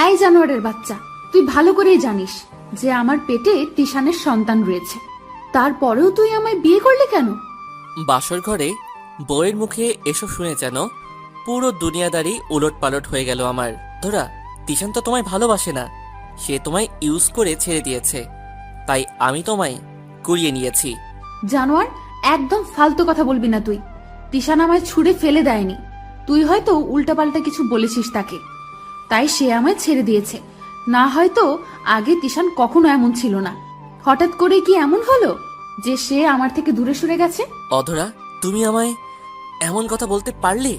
এই জানোয়ারের বাচ্চা, তুই ভালো করেই জানিস যে আমার পেটে তিশানের সন্তান রয়েছে, তারপরেও তুই আমায় বিয়ে করলি কেন? বাসর ঘরে বউয়ের মুখে এসব শুনে যেন পুরো দুনিয়াদারি উলট পালট হয়ে গেল আমার। ধরা তিশান তো তোমায় ভালোবাসে না, সে তোমায় ইউজ করে ছেড়ে দিয়েছে, তাই আমি তোমায় কুড়িয়ে নিয়েছি। জানোয়ার, একদম ফালতু কথা বলবি না তুই। তিশান আমায় ছুঁড়ে ফেলে দেয়নি, তুই হয়তো উল্টাপাল্টা কিছু বলেছিস তাকে, তাই সে আমায় ছেড়ে দিয়েছে। না হয়তো আগে তিশান কখনো এমন ছিল না, হঠাৎ করে কি এমন হলো যে সে আমার থেকে দূরে সরে গেছে? অধরা, তুমি আমায় এমন কথা বলতে পারলে?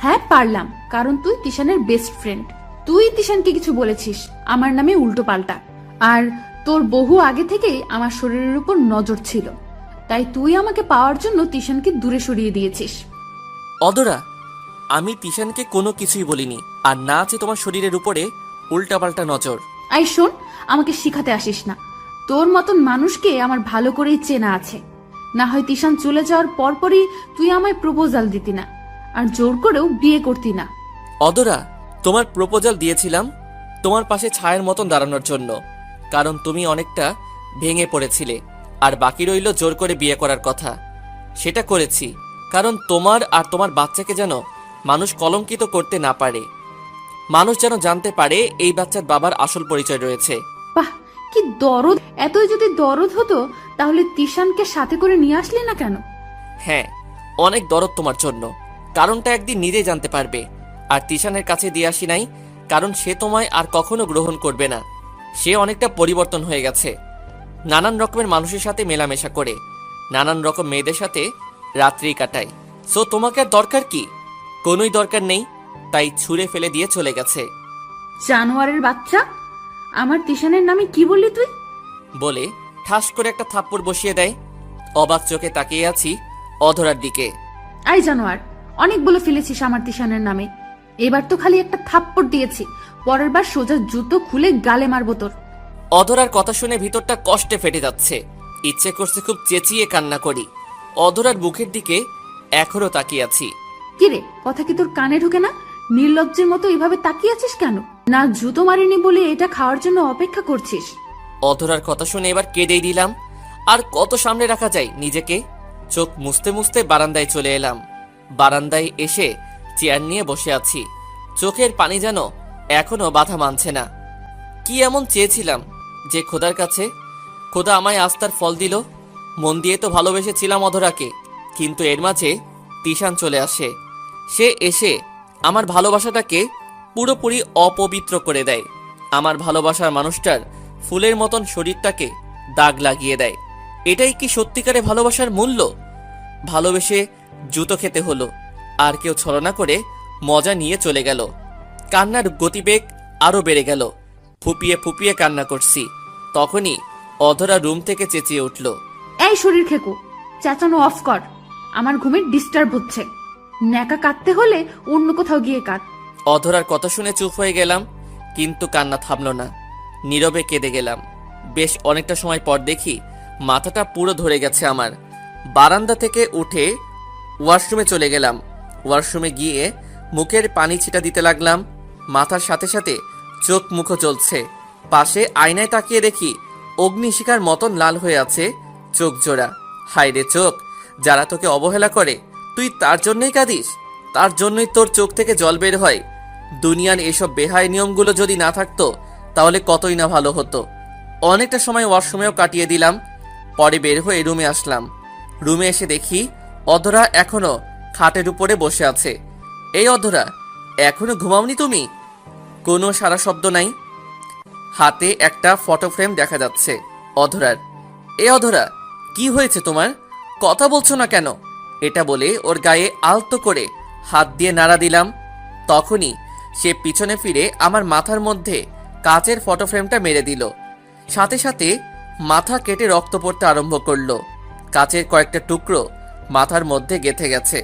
হ্যাঁ পারলাম, কারণ তুই তিশানের বেস্ট ফ্রেন্ড। তুই তিশানকে কিছু বলেছিস আমার নামে উল্টো পাল্টা, আর তোর বহু আগে থেকেই আমার শরীরের উপর নজর ছিল, তাই তুই আমাকে পাওয়ার জন্য তিশানকে দূরে সরিয়ে দিয়েছিস। অধরা, আমি তিশানকে কোনো কিছুই বলিনি, আর না আছে তোমার শরীরের উপরে উল্টাপাল্টা নজর। আই শোন, আমাকে শিখাতে আসিস না। তোর মতন মানুষকে আমার ভালো করেই চেনা আছে। না হয় তিশান চলে যাওয়ার পরপরই তুই আমায় প্রপোজাল দিতি না, আর জোর করেও বিয়ে করতি না। অধরা, তোমার প্রপোজাল দিয়েছিলাম তোমার পাশে ছায়ের মতন দাঁড়ানোর জন্য, কারণ তুমি অনেকটা ভেঙে পড়েছিলে, আর বাকি রইল জোর করে বিয়ে করার কথা। সেটা করেছি কারণ তোমার আর তোমার বাচ্চাকে যেন মানুষ কলঙ্কিত করতে না পারে, মানুষ যেন জানতে পারে এই বাচ্চার বাবার আসল পরিচয় রয়েছে। বাহ, কি দরদ! এতই যদি দরদ হতো তাহলে তিশানকে সাথে করে নিয়ে আসলি না কেন? হ্যাঁ, অনেক দরদ তোমার জন্য, কারণটা একদিন নিজেই জানতে পারবে। আর তিশানের কাছে দিয়ে আসি নাই কারণ সে তোমায় আর কখনো গ্রহণ করবে না। সে অনেকটা পরিবর্তন হয়ে গেছে, নানান রকমের মানুষের সাথে মেলামেশা করে, নানান রকম মেয়েদের সাথে রাত্রি কাটায়। সো তোমাকে আর দরকার কি? কোনোই দরকার নেই, তাই ছুঁড়ে ফেলে দিয়ে চলে গেছে। জানোয়ারের বাচ্চা, আমার তিশানের নামে কি বললি তুই? বলে ঠাস করে একটা থাপ্পড় বসিয়ে দেয়। অবাক চোখে তাকিয়ে আছি অধরার দিকে। আই জানোয়ার, অনেক বলে ফেলেছিস আমার তিশানের নামে। এবার তো খালি একটা থাপ্পড় দিয়েছি, পরের বার সোজা জুতো খুলে গালে মারবো তোর। অধরার কথা শুনে ভিতরটা কষ্টে ফেটে যাচ্ছে, ইচ্ছে করছে খুব চেঁচিয়ে কান্না করি। অধরার মুখের দিকে এখনো তাকিয়ে আছি। কিরে, কথা কি তোর কানে ঢোকে না? নির্লজ্জের মতো এইভাবে তাকিয়ে আছিস কেন? না জুতো মারিনি বলে এটা খাওয়ার জন্য অপেক্ষা করছিস? অধরার কথা শুনে এবার কেঁদেই দিলাম। আর কত সামনে রাখা যায় নিজেকে? চোখ মুছতে মুছতে বারান্দায় চলে এলাম। বারান্দায় এসে চেয়ার নিয়ে বসে আছি, চোখের পানি যেন এখনো বাধা মানছে না। কি এমন চেয়েছিলাম যে খোদার কাছে? খোদা আমায় আস্থার ফল দিল। মন দিয়ে তো ভালোবেসেছিলাম অধরাকে, কিন্তু এর মাঝে তিশান চলে আসে। সে এসে আমার ভালোবাসাটাকে পুরোপুরি অপবিত্র করে দেয়। আমার ভালোবাসার মানুষটার ফুলের মতন শরীরটাকে দাগ লাগিয়ে দেয়। এটাই কি সত্যিকারে ভালোবাসার মূল্য? ভালোবেসে জুতো খেতে হলো, আর কেউ ছলনা করে মজা নিয়ে চলে গেল। কান্নার গতিবেগ আরো বেড়ে গেল, ফুপিয়ে ফুপিয়ে কান্না করছি। তখনই অধরা রুম থেকে চেঁচিয়ে উঠল, এই শরীর খেকো, চেঁচানো অফ কর, আমার ঘুমের ডিস্টার্ব হচ্ছে। ন্যাকা কাঁদতে হলে অন্য কোথাও গিয়ে কাঁদ। অধরার কথা শুনে চুপ হয়ে গেলাম, কিন্তু কান্না থামল না। নীরবে কেঁদে গেলাম। বেশ অনেকটা সময় পর দেখি মাথাটা পুরো ধরে গেছে আমার। বারান্দা থেকে উঠে ওয়াশরুমে চলে গেলাম। ওয়াশরুমে গিয়ে মুখের পানি ছিটা দিতে লাগলাম। মাথার সাথে সাথে চোখ মুখও চলছে। পাশে আয়নায় তাকিয়ে দেখি অগ্নিশিখার মতন লাল হয়ে আছে চোখ জোড়া। হায় রে চোখ, যারা তোকে অবহেলা করে তুই তার জন্যই কাঁদিস, তার জন্যই তোর চোখ থেকে জল বের হয়। দুনিয়ার এসব বেহায় নিয়মগুলো যদি না থাকতো তাহলে কতই না ভালো হতো। অনেকটা সময় ওয়াশরুমেও কাটিয়ে দিলাম। পরে বের হয়ে রুমে আসলাম। রুমে এসে দেখি অধরা এখনো খাটের উপরে বসে আছে। এই অধরা, এখনো ঘুমাওনি তুমি? কোনো সারা শব্দ নাই। হাতে একটা ফটো ফ্রেম দেখা যাচ্ছে অধরার। এ অধরা, কি হয়েছে তোমার? কথা বলছো না কেন? এটা বলে ওর গায়ে আলতো করে হাত দিয়ে নাড়া দিলাম। তখনই সে পিছনে ফিরে আমার মাথার মধ্যে কাচের ফটো ফ্রেমটা মেরে দিল। সাথে সাথে মাথা কেটে রক্ত পড়তে আরম্ভ করলো। কাচের কয়েকটা টুকরো মাথার মধ্যে গেঁথে গেছে।